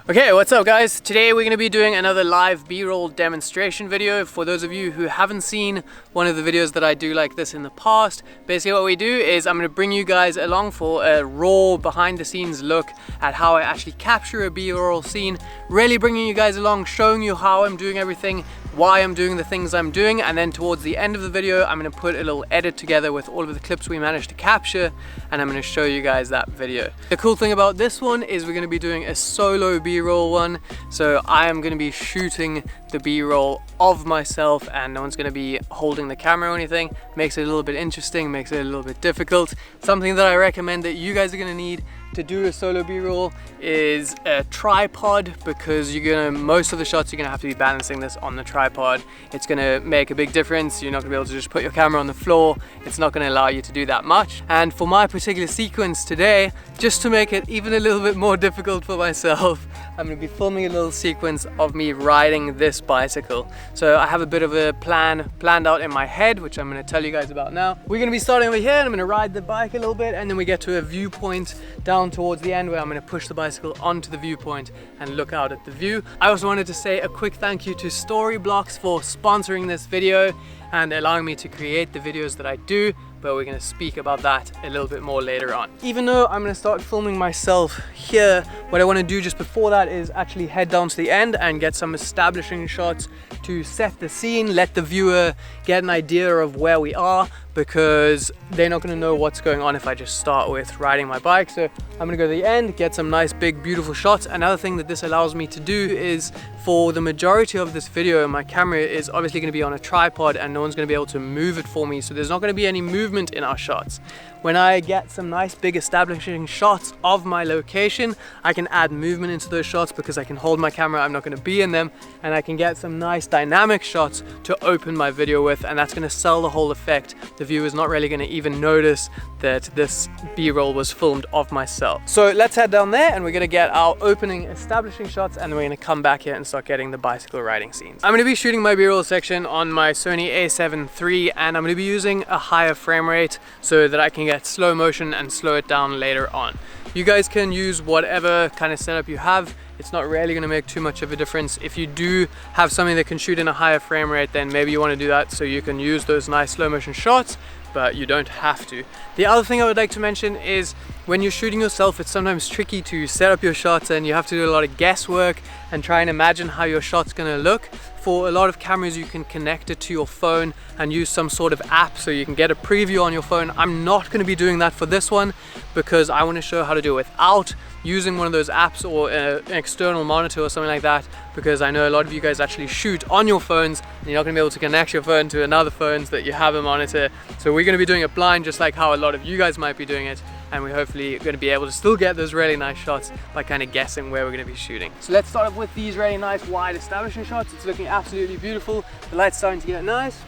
Okay, what's up guys? Today we're going to be doing another live B-roll demonstration video. For those of you who haven't seen one of the videos that I do like this in the past, basically what we do is I'm going to bring you guys along for a raw behind the scenes look at how I actually capture a B-roll scene, really bringing you guys along, showing you how I'm doing everything, why I'm doing the things I'm doing, and then towards the end of the video I'm going to put a little edit together with all of the clips we managed to capture, and I'm going to show you guys that video. The cool thing about this one is we're going to be doing a solo B-roll one, so I am going to be shooting the B-roll of myself and no one's going to be holding the camera or anything. Makes it a little bit interesting, makes it a little bit difficult. Something that I recommend that you guys are going to need to do a solo B-roll is a tripod, because most of the shots you're gonna have to be balancing this on the tripod. It's gonna make a big difference. You're not gonna be able to just put your camera on the floor. It's not gonna allow you to do that much. And for my particular sequence today, just to make it even a little bit more difficult for myself, I'm gonna be filming a little sequence of me riding this bicycle. So I have a bit of a plan planned out in my head, which I'm gonna tell you guys about now. We're gonna be starting over here and I'm gonna ride the bike a little bit, and then we get to a viewpoint down towards the end where I'm going to push the bicycle onto the viewpoint and look out at the view. I also wanted to say a quick thank you to Storyblocks for sponsoring this video and allowing me to create the videos that I do, but we're going to speak about that a little bit more later on. Even though I'm going to start filming myself here, what I want to do just before that is actually head down to the end and get some establishing shots to set the scene, let the viewer get an idea of where we are, because they're not going to know what's going on if I just start with riding my bike. So I'm going to go to the end, get some nice big beautiful shots. Another thing that this allows me to do is, for the majority of this video, my camera is obviously going to be on a tripod and no one's going to be able to move it for me, so there's not going to be any movement in our shots. When I get some nice big establishing shots of my location, I can add movement into those shots because I can hold my camera, I'm not going to be in them, and I can get some nice dynamic shots to open my video with, and that's going to sell the whole effect. The viewer's not really going to even notice that this B-roll was filmed of myself. So let's head down there and we're going to get our opening establishing shots, and then we're going to come back here and start getting the bicycle riding scenes. I'm going to be shooting my B-roll section on my Sony a7 III, and I'm going to be using a higher frame rate so that I can get slow motion and slow it down later on. You guys can use whatever kind of setup you have. It's not really going to make too much of a difference. If you do have something that can shoot in a higher frame rate, then maybe you want to do that so you can use those nice slow motion shots, but you don't have to. The other thing I would like to mention is, when you're shooting yourself, it's sometimes tricky to set up your shots and you have to do a lot of guesswork and try and imagine how your shot's gonna look. For a lot of cameras, you can connect it to your phone and use some sort of app so you can get a preview on your phone. I'm not gonna be doing that for this one because I wanna show how to do it without using one of those apps or an external monitor or something like that, because I know a lot of you guys actually shoot on your phones and you're not gonna be able to connect your phone to another phone so that you have a monitor. So we're gonna be doing it blind, just like how a lot of you guys might be doing it, and we're hopefully going to be able to still get those really nice shots by kind of guessing where we're going to be shooting. So let's start off with these really nice wide establishing shots. It's looking absolutely beautiful. The light's starting to get nice.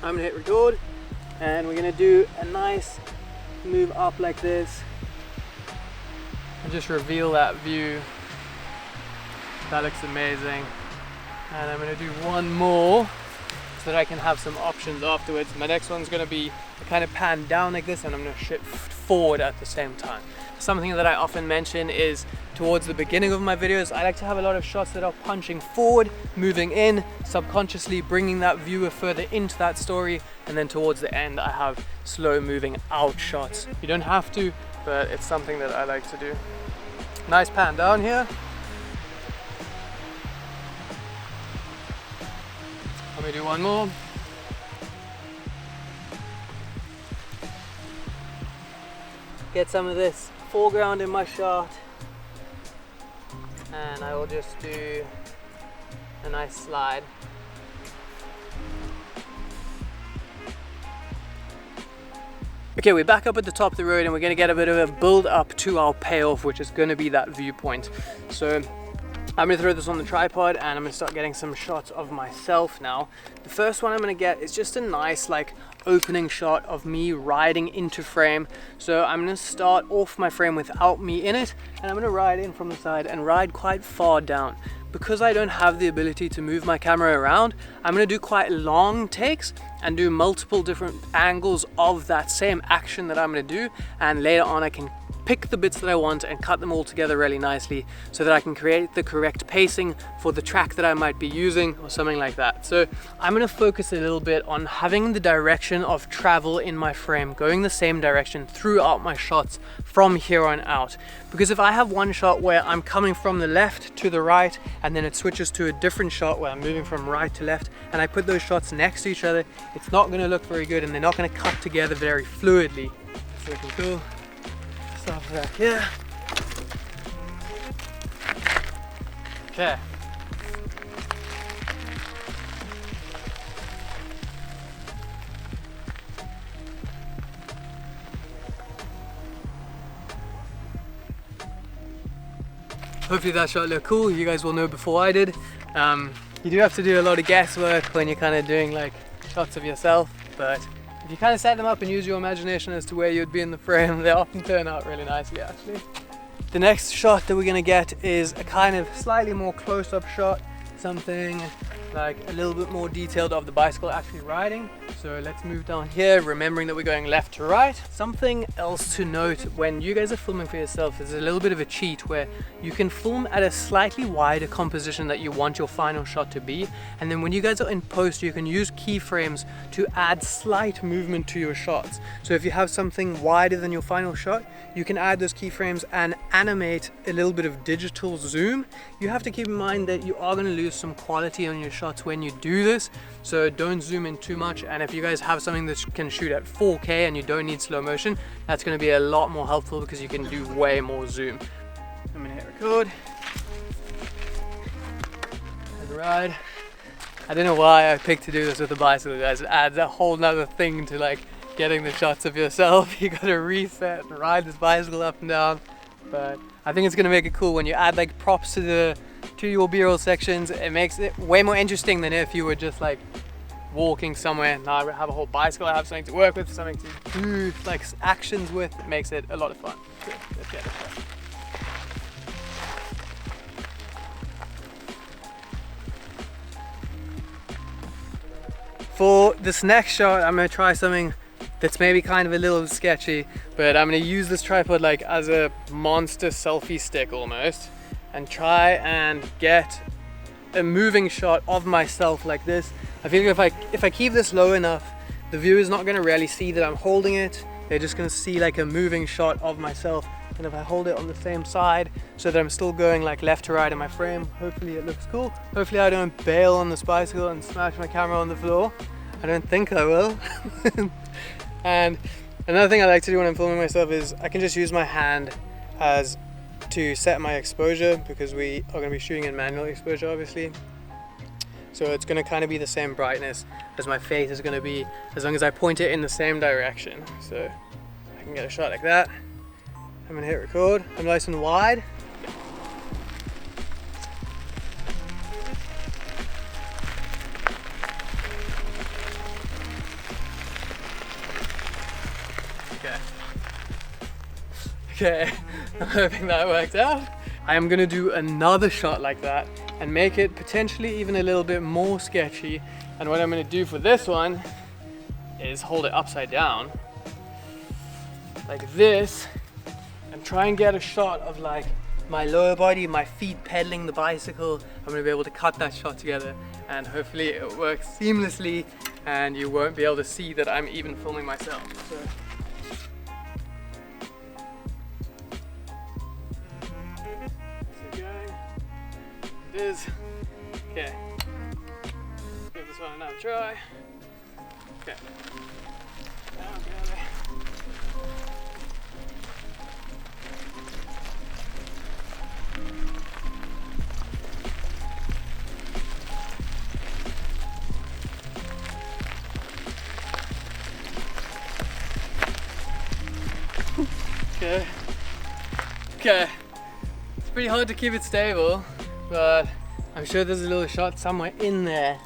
I'm going to hit record and we're going to do a nice move up like this and just reveal that view. That looks amazing. And I'm going to do one more so that I can have some options afterwards. My next one's going to be kind of pan down like this, and I'm going to shoot forward at the same time. Something that I often mention is, towards the beginning of my videos, I like to have a lot of shots that are punching forward, moving in, subconsciously bringing that viewer further into that story, and then towards the end I have slow moving out shots. You don't have to, but it's something that I like to do. Nice pan down here. Let me do one more. Get some of this foreground in my shot, and I will just do a nice slide. Okay, we're back up at the top of the road and we're going to get a bit of a build up to our payoff, which is going to be that viewpoint. So I'm going to throw this on the tripod and I'm going to start getting some shots of myself now. The first one I'm going to get is just a nice opening shot of me riding into frame. So I'm going to start off my frame without me in it, and I'm going to ride in from the side and ride quite far down. Because I don't have the ability to move my camera around, I'm going to do quite long takes and do multiple different angles of that same action that I'm going to do, and later on I can pick the bits that I want and cut them all together really nicely so that I can create the correct pacing for the track that I might be using or something like that. So I'm going to focus a little bit on having the direction of travel in my frame going the same direction throughout my shots from here on out. Because if I have one shot where I'm coming from the left to the right and then it switches to a different shot where I'm moving from right to left and I put those shots next to each other, it's not going to look very good and they're not going to cut together very fluidly. It's looking cool. Stop that here. Okay. Hopefully that shot looked cool. You guys will know before I did. You do have to do a lot of guesswork when you're kind of doing like shots of yourself, but if you kind of set them up and use your imagination as to where you'd be in the frame, they often turn out really nicely actually. The next shot that we're gonna get is a kind of slightly more close-up shot, something like a little bit more detailed of the bicycle actually riding. So let's move down here, remembering that we're going left to right. Something else to note when you guys are filming for yourself is a little bit of a cheat where you can film at a slightly wider composition that you want your final shot to be, and then when you guys are in post you can use keyframes to add slight movement to your shots. So if you have something wider than your final shot, you can add those keyframes and animate a little bit of digital zoom. You have to keep in mind that you are going to lose some quality on your shots when you do this, so don't zoom in too much. And if you guys have something that can shoot at 4K and you don't need slow motion, that's going to be a lot more helpful because you can do way more zoom. I'm going to hit record and ride. I don't know why I picked to do this with the bicycle, guys. It adds a whole nother thing to like getting the shots of yourself. You gotta reset and ride this bicycle up and down, but I think it's gonna make it cool when you add like props to your B-roll sections. It makes it way more interesting than if you were just like walking somewhere. Now I have a whole bicycle, I have something to work with, something to do like actions with. It makes it a lot of fun. So, let's get it started. For this next shot, I'm gonna try something that's maybe kind of a little sketchy, but I'm gonna use this tripod like as a monster selfie stick almost, and try and get a moving shot of myself like this. I feel like if I keep this low enough, the viewer's not gonna really see that I'm holding it. They're just gonna see like a moving shot of myself. And if I hold it on the same side so that I'm still going like left to right in my frame, hopefully it looks cool. Hopefully I don't bail on this bicycle and smash my camera on the floor. I don't think I will. And another thing I like to do when I'm filming myself is I can just use my hand as to set my exposure, because we are going to be shooting in manual exposure obviously. So it's going to kind of be the same brightness as my face is going to be, as long as I point it in the same direction. So I can get a shot like that. I'm going to hit record. I'm nice and wide. Okay, I'm hoping that worked out. I am going to do another shot like that and make it potentially even a little bit more sketchy. And what I'm going to do for this one is hold it upside down like this and try and get a shot of like my lower body, my feet pedaling the bicycle. I'm going to be able to cut that shot together and hopefully it works seamlessly and you won't be able to see that I'm even filming myself. So. It is. Okay. Give this one another try. Okay. Down, together. Okay. Okay. It's pretty hard to keep it stable, but I'm sure there's a little shot somewhere in there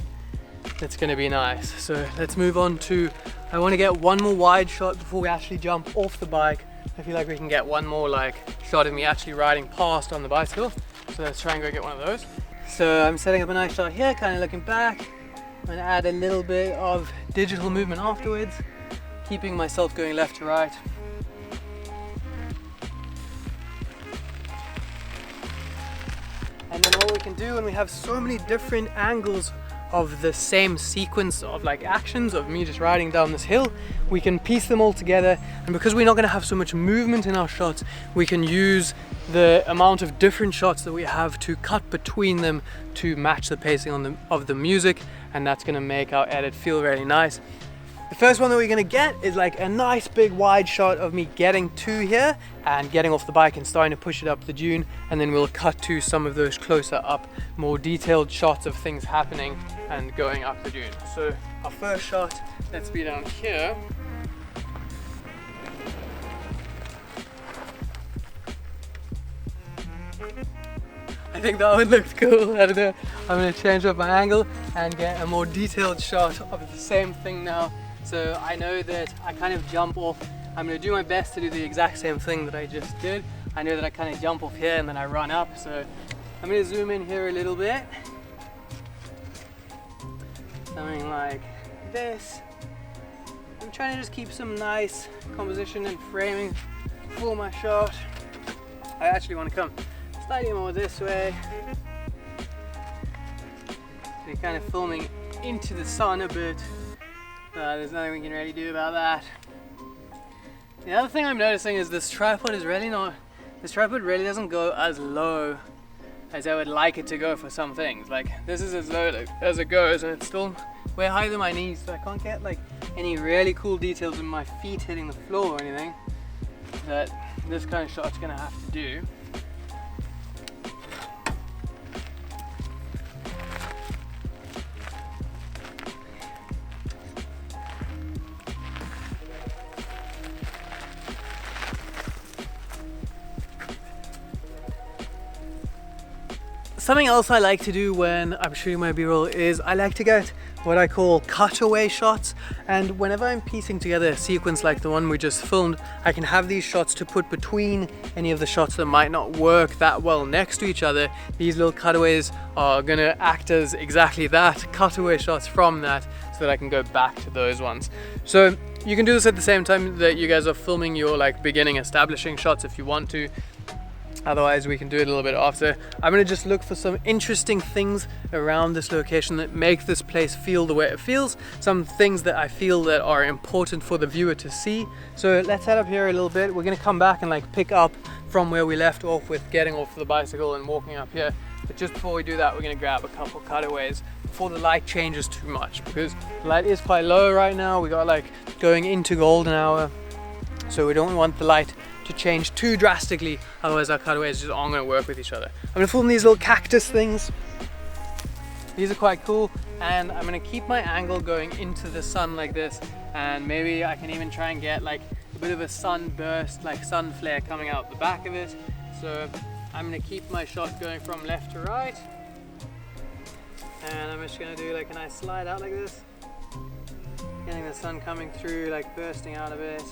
that's gonna be nice. So let's move on to, I want to get one more wide shot before we actually jump off the bike. I feel like we can get one more like shot of me actually riding past on the bicycle. So let's try and go get one of those. So I'm setting up a nice shot here, kind of looking back. I'm gonna add a little bit of digital movement afterwards, keeping myself going left to right. And then what we can do when we have so many different angles of the same sequence of like actions of me just riding down this hill, we can piece them all together. And because we're not going to have so much movement in our shots, we can use the amount of different shots that we have to cut between them to match the pacing of the music, and that's going to make our edit feel really nice. The first one that we're going to get is like a nice big wide shot of me getting to here and getting off the bike and starting to push it up the dune, and then we'll cut to some of those closer up, more detailed shots of things happening and going up the dune. So our first shot, let's be down here. I think that one looks cool. I don't know. I'm going to change up my angle and get a more detailed shot of the same thing now. So I know that I kind of jump off. I'm going to do my best to do the exact same thing that I just did. I know that I kind of jump off here and then I run up. So I'm going to zoom in here a little bit. Something like this. I'm trying to just keep some nice composition and framing for my shot. I actually want to come slightly more this way. So you're kind of filming into the sun a bit. There's nothing we can really do about that. The other thing I'm noticing is this tripod really doesn't go as low as I would like it to go for some things. Like this is as low as it goes, and it's still way higher than my knees, so I can't get like any really cool details in my feet hitting the floor or anything that this kind of shot's gonna have to do. Something else I like to do when I'm shooting my B-roll is I like to get what I call cutaway shots, and whenever I'm piecing together a sequence like the one we just filmed, I can have these shots to put between any of the shots that might not work that well next to each other. These little cutaways are gonna act as exactly that, cutaway shots from that, so that I can go back to those ones. So you can do this at the same time that you guys are filming your like beginning establishing shots if you want to. Otherwise we can do it a little bit after. I'm gonna just look for some interesting things around this location that make this place feel the way it feels. Some things that I feel that are important for the viewer to see. So let's head up here a little bit. We're gonna come back and like pick up from where we left off with getting off the bicycle and walking up here. But just before we do that, we're gonna grab a couple cutaways before the light changes too much, because the light is quite low right now. We got like going into golden hour, so we don't want the light to change too drastically, otherwise our cutaways just aren't going to work with each other. I'm going to film these little cactus things. These are quite cool, and I'm going to keep my angle going into the sun like this, and maybe I can even try and get like a bit of a sunburst, like sun flare coming out the back of it. So I'm going to keep my shot going from left to right, and I'm just going to do like a nice slide out like this, getting the sun coming through, like bursting out a bit.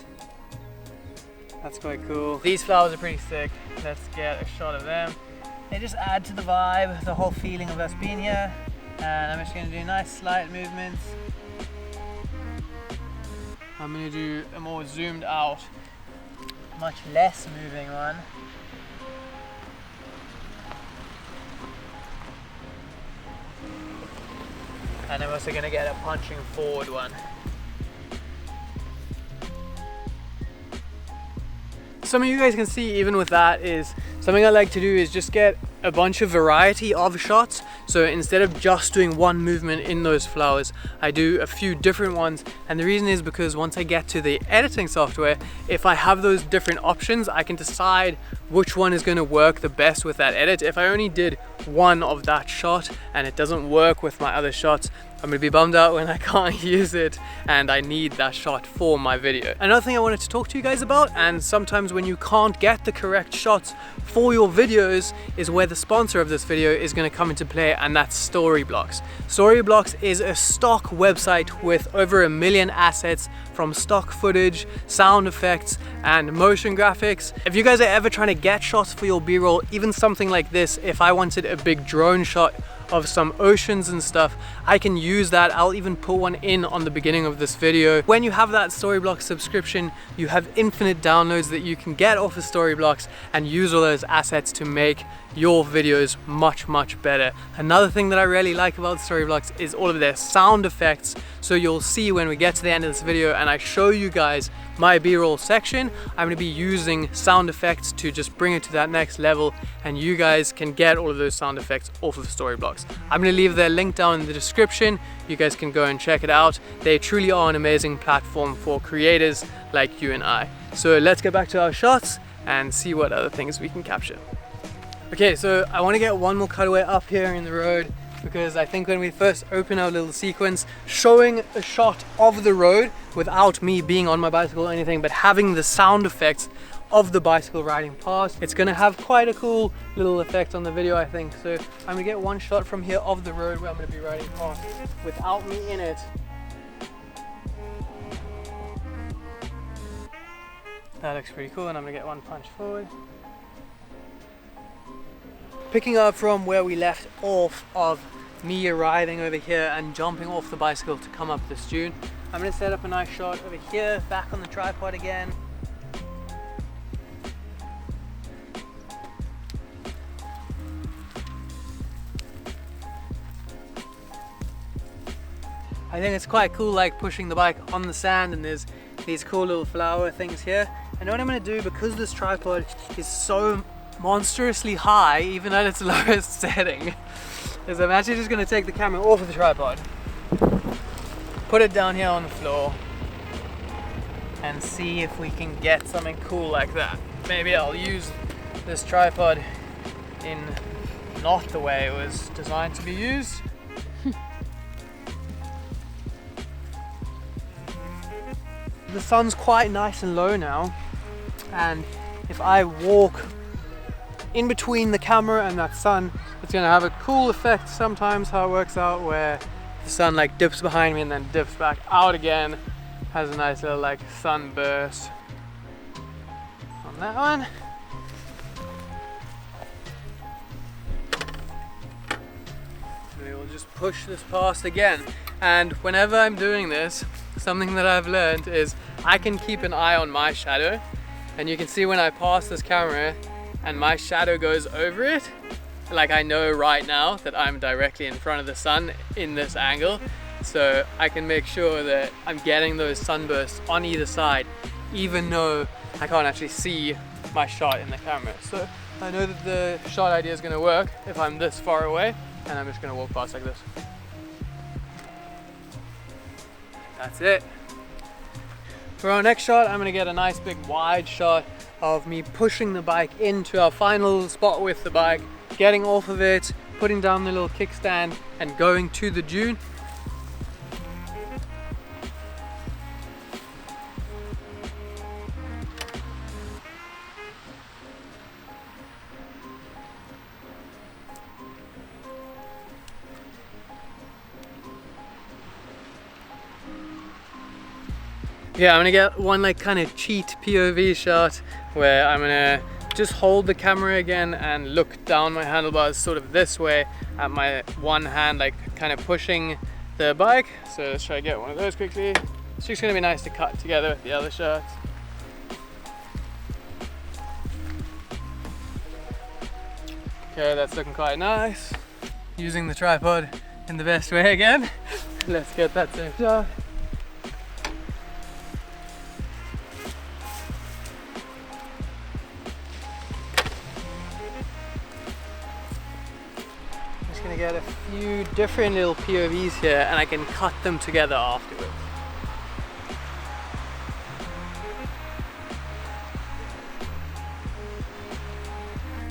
That's quite cool. These flowers are pretty sick. Let's get a shot of them. They just add to the vibe, the whole feeling of us being here. And I'm just gonna do nice slight movements. I'm gonna do a more zoomed out, much less moving one. And I'm also gonna get a punching forward one. Some of you guys can see even with that is something I like to do is just get a bunch of variety of shots. So instead of just doing one movement in those flowers, I do a few different ones. And the reason is because once I get to the editing software, if I have those different options, I can decide which one is going to work the best with that edit. If I only did one of that shot and it doesn't work with my other shots, I'm gonna be bummed out when I can't use it and I need that shot for my video. Another thing I wanted to talk to you guys about, and sometimes when you can't get the correct shots for your videos, is where the sponsor of this video is gonna come into play, and that's Storyblocks. Storyblocks is a stock website with over 1 million assets, from stock footage, sound effects, and motion graphics. If you guys are ever trying to get shots for your B-roll, even something like this, if I wanted a big drone shot of some oceans and stuff, I can use that. I'll even put one in on the beginning of this video. When you have that Storyblocks subscription, you have infinite downloads that you can get off of Storyblocks and use all those assets to make your videos much better. Another thing that I really like about Storyblocks is all of their sound effects. So you'll see when we get to the end of this video and I show you guys my B-roll section, I'm going to be using sound effects to just bring it to that next level, and you guys can get all of those sound effects off of Storyblocks. I'm going to leave their link down in the description. You guys can go and check it out. They truly are an amazing platform for creators like you and I. So let's get back to our shots and see what other things we can capture. Okay, so I want to get one more cutaway up here in the road, because I think when we first open our little sequence, showing a shot of the road without me being on my bicycle or anything, but having the sound effects of the bicycle riding past, it's gonna have quite a cool little effect on the video, I think. So I'm gonna get one shot from here of the road where I'm gonna be riding past without me in it. That looks pretty cool, and I'm gonna get one punch forward. Picking up from where we left off of me arriving over here and jumping off the bicycle to come up this dune, I'm going to set up a nice shot over here, back on the tripod again. I think it's quite cool, like pushing the bike on the sand, and there's these cool little flower things here. And what I'm going to do, because this tripod is so monstrously high, even at its lowest setting, is I'm actually just going to take the camera off of the tripod, put it down here on the floor, and see if we can get something cool like that. Maybe I'll use this tripod in not the way it was designed to be used. The sun's quite nice and low now, and if I walk in between the camera and that sun, it's gonna have a cool effect sometimes, how it works out, where the sun like dips behind me and then dips back out again. Has a nice little like sunburst on that one. We will just push this past again. And whenever I'm doing this, something that I've learned is I can keep an eye on my shadow, and you can see when I pass this camera and my shadow goes over it, like I know right now that I'm directly in front of the sun in this angle, so I can make sure that I'm getting those sunbursts on either side, even though I can't actually see my shot in the camera. So I know that the shot idea is going to work if I'm this far away, and I'm just going to walk past like this. That's it. For our next shot, I'm going to get a nice big wide shot of me pushing the bike into our final spot with the bike, getting off of it, putting down the little kickstand and going to the dune. Yeah, I'm gonna get one like kind of cheat POV shot where I'm gonna just hold the camera again and look down my handlebars sort of this way at my one hand, like kind of pushing the bike. So let's try to get one of those quickly. It's just gonna be nice to cut together with the other shots. Okay, that's looking quite nice. Using the tripod in the best way again. Let's get that same shot. Gonna get a few different little POVs here and I can cut them together afterwards.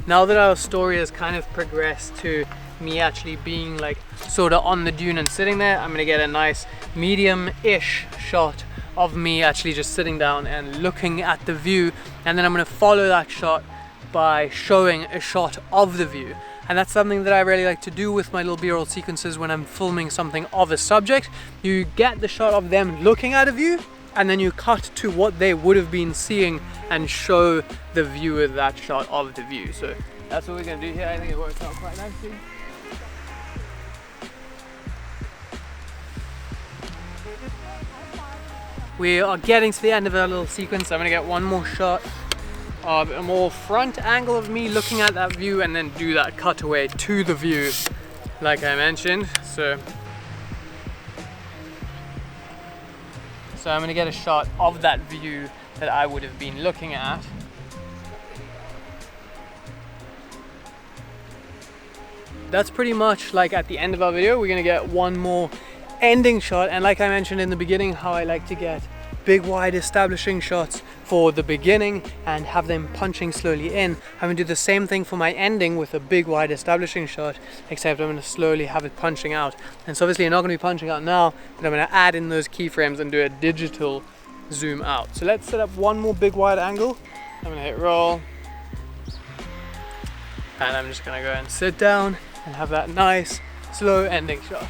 Now that our story has kind of progressed to me actually being like sort of on the dune and sitting there, I'm gonna get a nice medium-ish shot of me actually just sitting down and looking at the view, and then I'm gonna follow that shot by showing a shot of the view. And that's something that I really like to do with my little B-roll sequences when I'm filming something of a subject. You get the shot of them looking at a view, and then you cut to what they would have been seeing and show the viewer that shot of the view. So that's what we're gonna do here. I think it works out quite nicely. we are getting to the end of our little sequence. I'm gonna get one more shot of a more front angle of me looking at that view and then do that cutaway to the view like I mentioned. So I'm gonna get a shot of that view that I would have been looking at. That's pretty much like at the end of our video. We're gonna get one more ending shot, and like I mentioned in the beginning, how I like to get big wide establishing shots for the beginning and have them punching slowly in. I'm gonna do the same thing for my ending with a big wide establishing shot, except I'm gonna slowly have it punching out. And so obviously you're not gonna be punching out now, but I'm gonna add in those keyframes and do a digital zoom out. So let's set up one more big wide angle. I'm gonna hit roll, and I'm just gonna go and sit down and have that nice slow ending shot.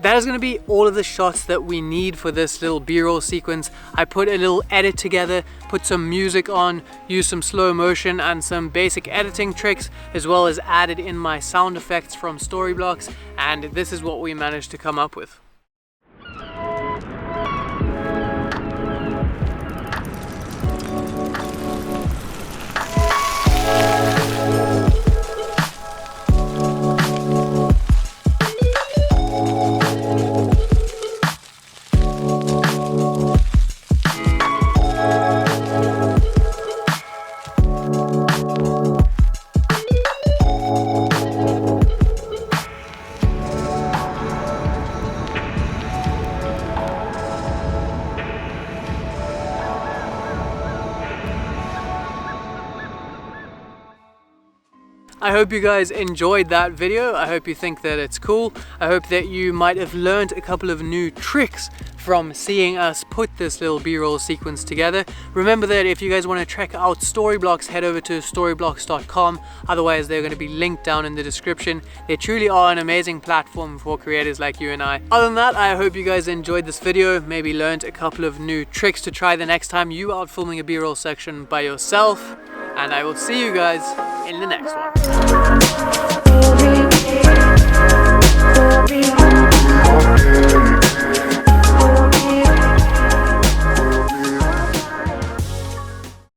That is going to be all of the shots that we need for this little B-roll sequence. I put a little edit together, put some music on, used some slow motion and some basic editing tricks, as well as added in my sound effects from Storyblocks, and this is what we managed to come up with. I hope you guys enjoyed that video. I hope you think that it's cool. I hope that you might have learned a couple of new tricks from seeing us put this little B-roll sequence together. Remember that if you guys want to check out Storyblocks, head over to storyblocks.com. Otherwise, they're going to be linked down in the description. They truly are an amazing platform for creators like you and I. Other than that, I hope you guys enjoyed this video, maybe learned a couple of new tricks to try the next time you are filming a B-roll section by yourself. And I will see you guys in the next one.